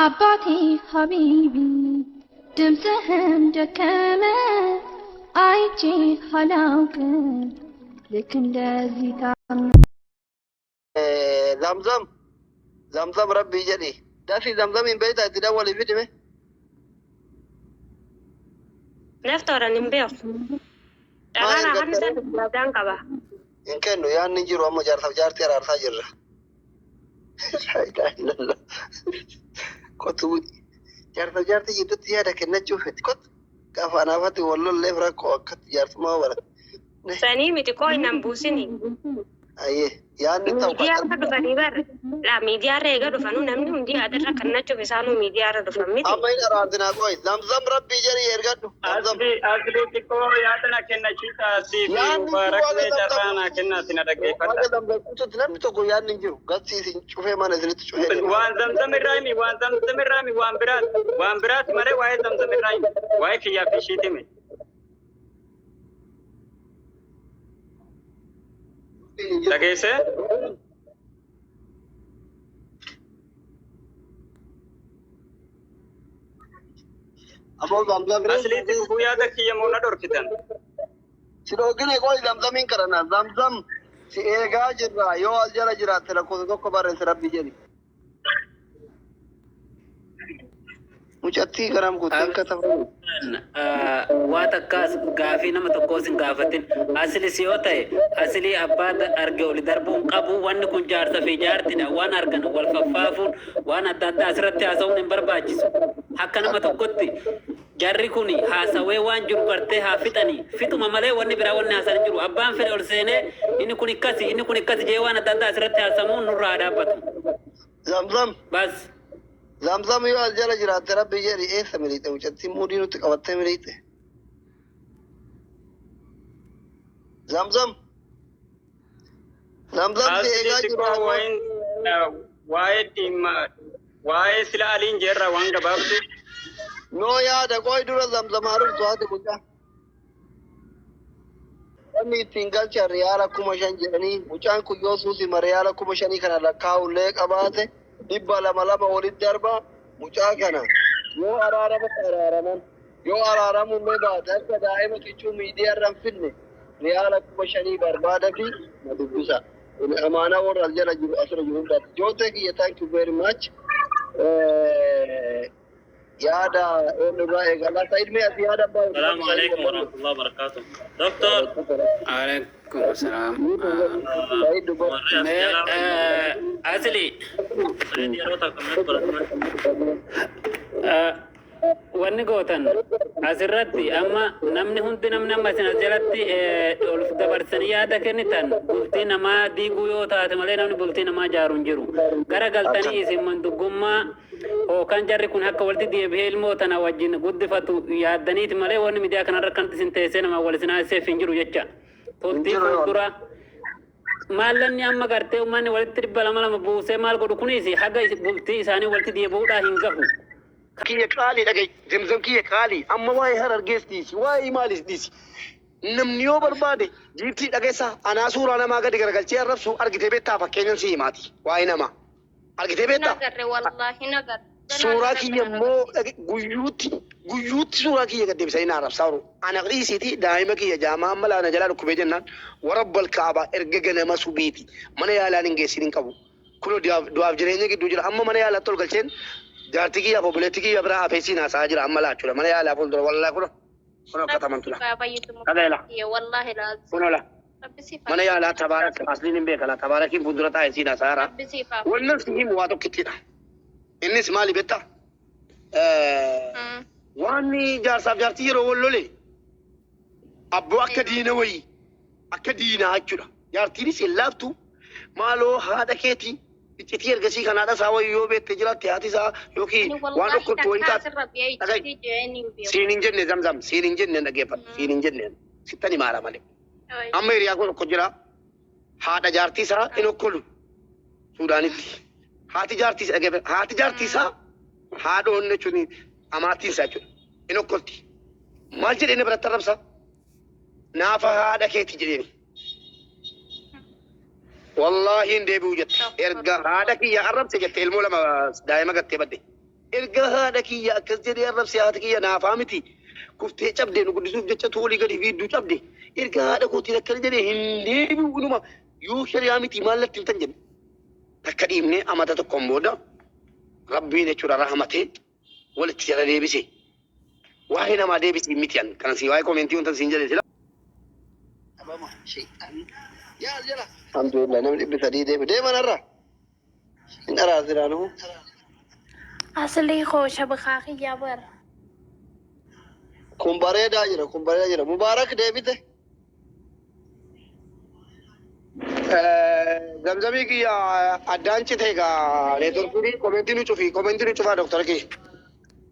አባቴ ሀቢቢ ድምፅህን ደከመ አይቼ አላውቅም ልክ እንደዚህ زمزم زمزم ربي جدي دافي زمزم من بيتها تدور في دمه نفترض ان نبيع انا حنسى دان قبا إن كانوا يعني نجروا أما جارتي رار ساجر لا إله إلا الله كتبت جارتي جدت يا لكن نشوفت كت كيف أنا فاتي والله اللي فرق وقت جارت ما ولا ثاني متكوي نمبوسني أيه يعني ميديا رفعني بر لا ميديا رجع رفعنا نمني مدي هذا ركنا نشوف سانو ميديا رفعنا ميدي أما إذا رادنا كويس زمزم ربي جري يرجعوا أصلي تكو ياتنا كنا شيء أصلي مبارك لجرانا كنا تنادق هذا زمزم كنت تنام تقول يعني نجرو قد سيسين شوفه ما نزلت شوفه وان زمزم الرامي وان برات مرة واحد زمزم الرامي واحد كيا في شيء تمي لكن سه أبو زمزم أصلي تكو ياتا كيا مونا دور كتان سلوكني كوي زمزم إن كرنا زمزم سيئة جرا يو أجرا جرا ترى كذا كبار ربي جري مجتي كرام كتير كتبوا واتكاس غافي نما تكوسين غافتين اصلي سيوتاي اصلي اباد ارجول دربون قبو وان كون جارتا في جارتنا وان ارغن والففافون وان ادادا اسرت اسون برباجس حق نما تكوتي جاري كوني حاسوي وان جرو برتي حافتني فيتو ممله وان برا وان حسن جرو ابان في اورسينه ان كوني كاسي جيوان ادادا اسرت اسمون نور ادابت زمزم بس زمزم يو أجرا جرا ترى بيجري إيه سمريته وجدتي مودينو تكوت سمريته زمزم سيئة جرا وين واحد سلا ألين جرا وان كبابتي نو يا ده كوي دورا زمزم هارو سواد بوجا أني تينغال شريارا كومشان جرني بوجان كيوسوسي مريارا كومشاني كنا لكاو ليك أباته دبا لما ولد دربا مشاكنا يو أرارم يو أرارم مبا درب دائما كيشو ميديا رمفني ريالك مشاني بربادة في مدبوسا الأمانة والرجال جرو أسر جرو دات جوتك thank you very much يادا إبراهيم الله سعيد مي أزيادة السلام عليكم ورحمة الله وبركاته دكتور عليكم السلام سعيد اصلي wanni gootan asirratti amma namni hundi namni amma isin as jalatti ol dabarsanii yaada kennitan bultii namaa diiguu yoo taate malee namni bultii namaa jaaru hin jiru gara galtanii isin manduggummaa hookaan jarri kun akka walitti deebi'ee ilmoo tana wajjin guddifatu yaaddaniiti malee wanni miidiyaa kanarra kan isin teessee nama wal isin haaseef hin jiru jecha bultii fuuldura maallanni amma gartee ummanni walitti dhibba lama buusee maal godhu kunis haga bultii isaanii walitti deebi'uudhaa hin gahu كي قالي لقي زمزم كي قالي أما واي هرر جيستيس واي مالس ديس نمنيو بربادي جيبتي لقيسا أنا سورة أنا ما قد قرقل شيء رفسو أرقتي بيتا فكينن سيماتي واي نما أرقتي بيتا نقر والله نقر سورة كي يمو قيوت سورة كي يقدم سينا عرف سارو أنا قريسيتي دائما كي جامعة ملا أنا جلال كبيجنان ورب الكعبة إرققنا ما سبيتي من يالا ننجسين كبو كله دواف جريني كي دوجر أما من يالا تلقل شين جارتي يا بوبلتي يا برا فيسينا ساجر عملا تشولا من يا لا فول والله كنا كتمن تلا هذا لا والله لازم كنا لا من يا لا تبارك اصلين بك لا تبارك قدرتها يسينا سارا والناس هي مواتو كتير الناس مالي بيتا واني جار صاحب جارتي رو لي ابو اكدينوي اكدينا اجرا جارتي سلافتو مالو هذا كيتي كتير قسي كان هذا سوى يوبي تجرا تياتي سا يوكي وانو كنت وينتا سينينجن زمزم سينينجن نجيبا سينينجن ستاني مارا مالك أما يريا كون كجرا هذا جارتي سا إنه كله سوداني هاتي جارتي سا أجيب هاتي جارتي سا هذا هو نشوني أماتي سا جو إنه كلتي مالجر إنه برترب سا نافع هذا كيتي جريني والله إن دي بوجت إرجع هذا كي يعرب سجت المولا ما دائما قد تبدي erga haadha kiyya akkas jedhee arrabsee haati kiyya naaf miti kuftee cabdee nu guddisuuf jecha toolii gadi fiidduu cabde erga haadha kootiin akkana jedhee hin deebi'u inuma yoo shari'aa miti maallatti hin tan jedhe takka dhiibnee amata tokkoon booda rabbiin jechuudha rahamatee walitti jala deebise waa'ee namaa deebise miti an kana si waa'ee komentii wantan siin jedhe sila alhamdulillah namni dhibbi sadii deeman irra hin araasiraanu Asli koo shabakhaa kiyyaa bara. kun bareedaa jira mubaarak deebite zamzamii kiyya addaan cite egaa neetworkii komentii nu cufaa doktora kiyya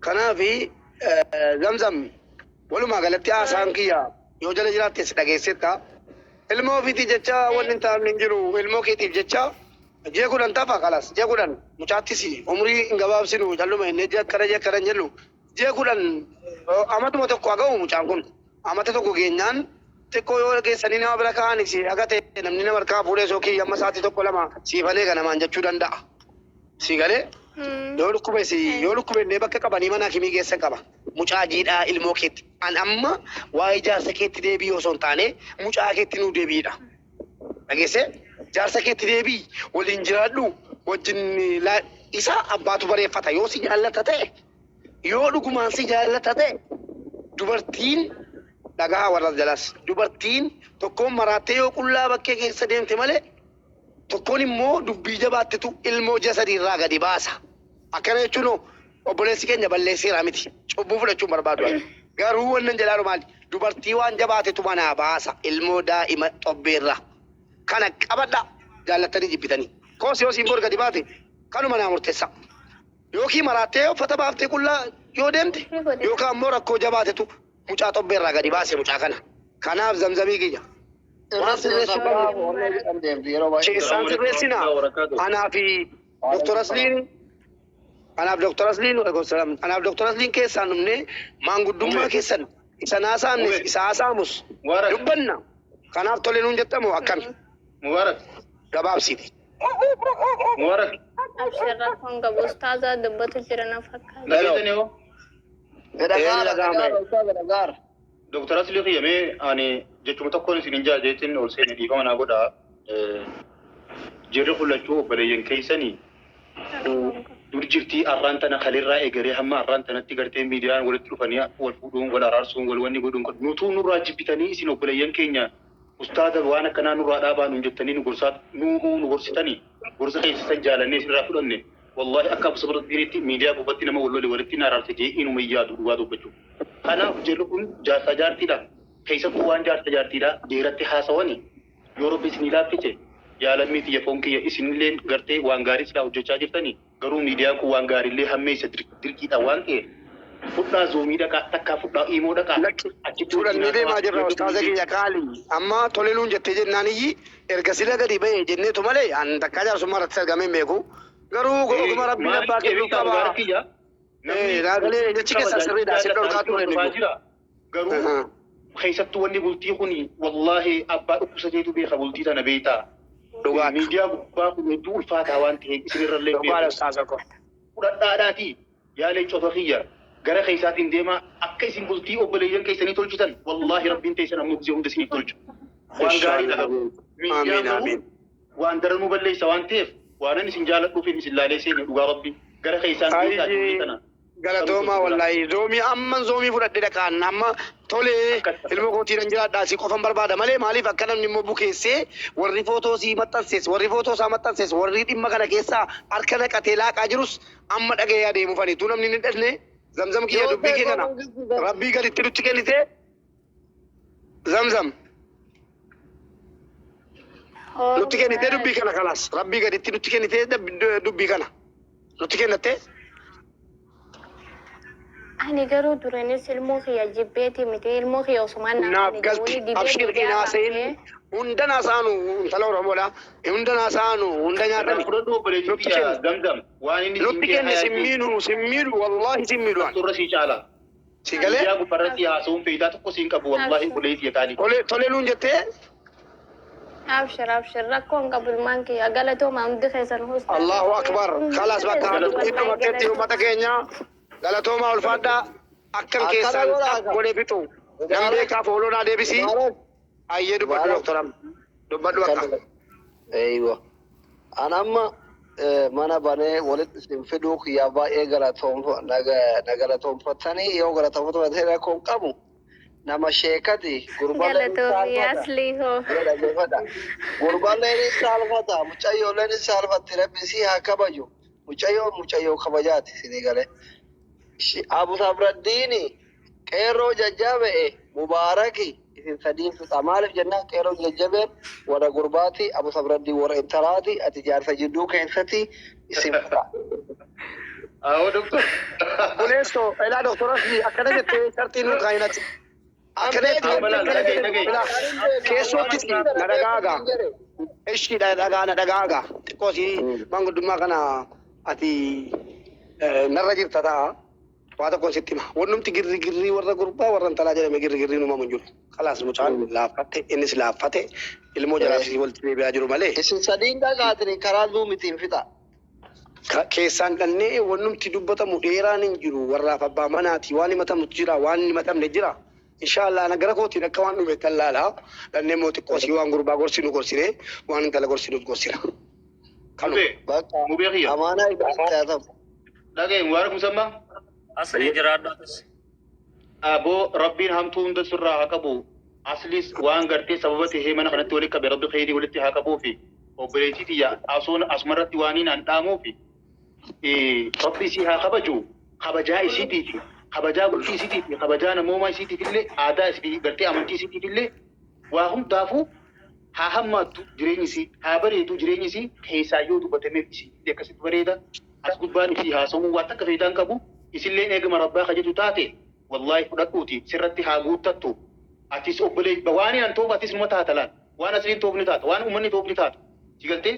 kanaafi zamzam walumaa galatti haasaan kiyya yoo jala jiraattes dhageessetta ilmoo ofiitiif jecha wanni hin taa'amne hin jiru ilmoo keetiif jecha jee kudhan tafa kalas jee kudhan mucaattis umrii hin gabaabsinu calluma inni jee akkana hin jellu jee kudhan amatuma tokko haga'u mucaan kun amata tokko geenyaan xiqqoo yoo geessanii nama bira ka'anis haga ta'e namni nama harkaa fuudhee sookii amma sa'aatii tokko lama siifalee ganamaan jechuu danda'a. Si galee yoo dhukkube illee bakka qabanii mana hakimii geessan qaba. Mucaa jiidhaa ilmoo keetti. An amma waa'ee jaarsa keetti deebii osoo hin taane mucaa keetti nuu deebiidha. Dhageesse jaarsa keetti deebii waliin jiraadhu wajjin isa abbaatu bareeffata yoo si jaallata ta'e yoo dhugumaan si jaallata ta'e dubartiin dhagaa warra jalas dubartiin tokkoon maraattee yoo qullaa bakkee keessa deemte malee tokkoon immoo dubbii jabaattetu ilmoo jasadiirraa gadi baasa. Akkana jechuun obboleessi keenya balleesseera miti. Cubbuu fudhachuun barbaadu. Garuu wannan jedhaa maali? Dubartii waan jabaatetu manaa baasa ilmoo daa'ima xobbeerraa. Kana qabadha jaallattanii jibbitanii. Koos yoo siin bor gadi baate kanuma naa murteessa. Yookiin maraattee uffata baaftee qullaa yoo deemte yookaan immoo rakkoo jabaatetu mucaa xobbeerraa gadi baase mucaa kana. Kanaaf zamzamii kiyya. Waan keessaan sirreessina anaa fi Doktor Asliin keessaan dhumne maanguddummaa keessan isa naasaamne isa haasaamus dubbanna. Kanaaf tole nuun jettamu akkami. Mubarak. Gabaabsiiti. Mubarak. Abshirraa kun qabu ustaazaa dubbatu jira na fakkaata. Dhageessanii hoo? Gadagaara. Doktor Asliin xiyyamee ani jechuma tokkoon isin hin jaajeetin ol seene dhiifama naa godhaa. Jirri kullachuu obboleeyyan keessanii dur jirtii arraan tana kalirraa egeree hamma arraan tanatti gartee miidiyaan walitti dhufanii wal fuudhuun wal araarsuun wal wanni godhuun kan nutuu nurraa jibbitanii isin obboleeyyan keenya ustaaza waan akkanaa nurraa dhaabaa nuun jettanii nu gorsitanii gorsa keessan jaalannee isinirraa fudhanne wallahi akka abu sabara diriitti miidiyaa gubbatti nama walitti araarse jee inuma iyyaadu dhugaa dubbachuu. Kanaaf jirri kun jaarsa jaartiidha. Keessattuu waan jaarsa jaartiidha dheeratti haasawanii yoo rabbi isinii laaffice yaalamii xiyya foon kiyya isinillee gartee waan gaarii silaa hojjechaa jirtanii garuu miidiyaan kun waan gaariillee hammeessa dirqiidha waan ta'e fudhaa zoomii dhaqaa takkaa fudhaa imoo dhaqaa Fuudhannee deemaa jirra ustaaza kiyya kaali amma tole nuun jettee jennaan iyyi erga sila gadi ba'e jenneetu malee an takkaa jaarsummaa irratti argamee beeku garuu oguma rabbiin abbaa kennuu qaba. Naagalee jechi keessa sirriidhaa si dhorkaa ture garuu keessattuu wanni bultii kun wallahi abbaa dhukkusateetu beeka bultii tana beektaa. Miidiyaa gubbaa kun hedduu ulfaataa waan ta'eef isinirrallee beeku. Fudhadhaadhaati yaalee cofa kiyya gara keessaatiin deemaa akka isin bultii obboleeyyan keessanii tolchitan wallahi rabbiin teessan ammoo gisee hunda isiniif tolchu. Waan gaariidha qabu. Miidiyaan waan daranuu balleessa waan ta'eef waanan isin jaaladhuuf isin laalee seene dhugaa rabbi gara keessaan deemaa kana. Galatoomaa wallahi zoomii amman zoomii fudhadhe dhaqaan amma tolee ilma kootiidhan jiraadhaa si qofan barbaada malee maaliif akka namni immoo bukeessee warri footoo sii maxxansees warri footoo isaa maxxansees warri dhimma kana keessaa harka naqatee laaqaa jirus amma dhaga'ee adeemu faniitu namni hin dhasne zamzam kiyya dubbii kee kana rabbii gaditti nutti kennite zamzam nutti kennite dubbii kana kanas rabbii gaditti nutti kennite dubbii kana nutti kennatte. Ani garuu duraanis ilmoo kiyya jibbeeti miti ilmoo kiyya osumaan naaf galti abshirrii naasein hunda naasaanu intala oromoodha hunda naasaanu hunda nyaatan fudhadhu obboleetti kiyya gamgam waan inni nutti kenne simmiidhu wallahi simmiidhu turre si caala si galee miidiyaa gubbarratti haasa'uun faayidaa tokko siin qabu wallahi obboleetti yataanii tole nuun jettee أبشر أبشر ركون قبل مانكي أقلتو ما أمدي خيسن هوست الله أكبر خلاص بقى إنه مكتي ومتا كينيا قالتو ما الفادا أكن كيسان ولي بيتو نمبي كافولونا ديبسي أيدو بدو دكتورام دبدو بقى ايوه انا اما mana bane walit isin fidu ya ba e galatom nagalatom fatani yo galatom to thera kon qabu nama shekati gurbala قلتو أصلي هو gurbala ni salfata muchayo leni salfati rabisi ha kabaju muchayo kabajati sinigale abu sabraddini qero jajabe mubaraki isin sadin fi amalif janna qero jajabe wara gurbati abu sabraddi wara intarati atijar sajidu kansati isim دكتور بوليسو إلى دكتور أصلي أكاديمية تشارتين كائنات أكاديمية كيسو تسي ندعاغا إيش كده ندعاغا تكوسي مانغ دما كنا أتي نرجع تدا وهذا كون ستيما ونم تجري ورا غربا ورا تلاجة مجري نما منجول خلاص مچان لافته إنس لافته الموجة في والتري بياجرو ماله isin sadin da gatri karazu mitin fita keessaan kannee wannumti dubbatamu dheeraan hin jiru warraaf abbaa manaati waan himatamu jira waan himatamne jira inshallah nagara kootiin akka waan dhume tallaala dhannee mootii qoosii waan gurbaa gorsinu gorsine waan intala gorsinuuf gorsina مبيغية amana ibadatam لكن وارك مسمى أصلي جراد أبو ربين هم تون دسرة هكبو أصليس وان قرتي سببته هي من خنت ولك برب خيري ولتي هكبو في وبريتي يا أصون أسمرت وانين أنتامو في ربي سي هكبجو خبجا سيتي خبجا قلتي سيتي خبجا نموما سيتي اللي عادا سيتي قرتي أمتي سيتي اللي وهم دافو ها هم جريني سي ها بريتو جريني سي كيسايو دبتمي سي دكست بريدا أسقط بان فيها سمو واتك في دانكبو isilleen eegama rabbaa kajetu taate wallahi fudhadhuuti sirratti haa guuttattu atis obbolee waani an tooba atis numa taatalaan waan asliin toofni taata waan ummanni toofni taatu sigaltee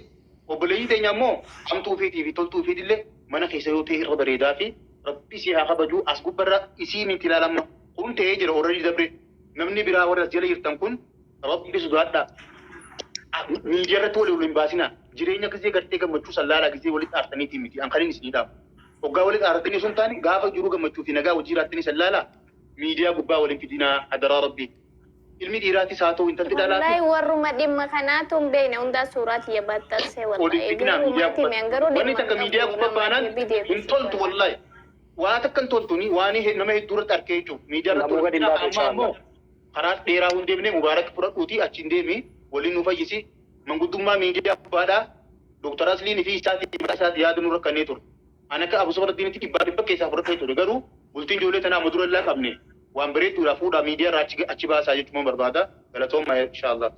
obboleeyyi teenya ammoo hamtuu fiitii fi toltuu fiitillee mana keessa yoo ta'e irra bareedaa fi rabbi si haa kabajuu as gubbarra isiin itti ilaalamma kun ta'ee jira horrii dabre namni biraa warra as jala jirtan kun rabbi sodaadhaa miidiyaa irratti walii waliin baasina jireenya gisee gartee gammachuu sallaalaa gisee walitti aartaniitiin miti an kaniin isiniidhaaf وقا ولد أردني سلطاني قافة جروجا متشوفي نجا وجيراتني سلالة ميديا قبا ولنفدينا أدرى ربي الميديراتي ساتو انت تدالا والله ورّو مدين مكاناتهم بين عند سورات يبتر سي والله ودفدنا ميديا واني تك ميديا قبا بانان انتولت والله وانا تكن تولتوني واني نما هدورة أركيجو ميديا رتولتنا أما مو خلاص ديرا هون ديبني مبارك فرقوتي أتشين ديمي ولي نفايسي من قدوما ميديا قبا دا دكتور أسلين في ساتي مراسات ياد نورا كنيتور أنا كأبو سفر الدين تيجي بعد بكي سافر كي تقولوا قلتين جولة أنا مدرو الله كابني وأنا بريت ولا فودا ميديا راتشي أشباه ساجت مو بربادا قالتهم ما إن شاء الله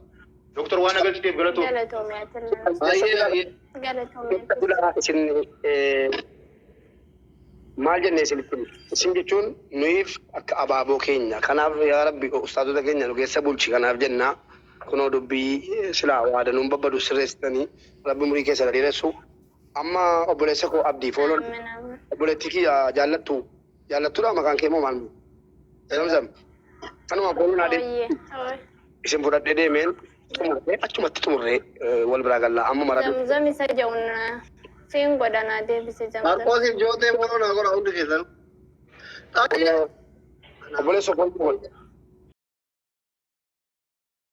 دكتور وانا قلت كيف قالتهم قالتهم يا ترى قالتهم maal jennee isin jechuun nuyiif akka abaaboo keenya kanaaf yaa rabbi ustaadota keenya nu keessa bulchi kanaaf jenna kunoo dubbii silaa waadanuun babbadu sirreessitanii rabbi umurii keessa dheeressu amma obboleessa koo abdii fooloon obboleetti kiyya jaallattuudha maqaan kee moo maal zamzam kanuma fooloon adee isin fudhadhee deemeen achumatti xumurree wal biraa gallaa amma maradu zamzam isa ja'uun siin godhanaa deebise zamzam Marcos jootee moonoo naa godha hundi keessan. obboleessa koo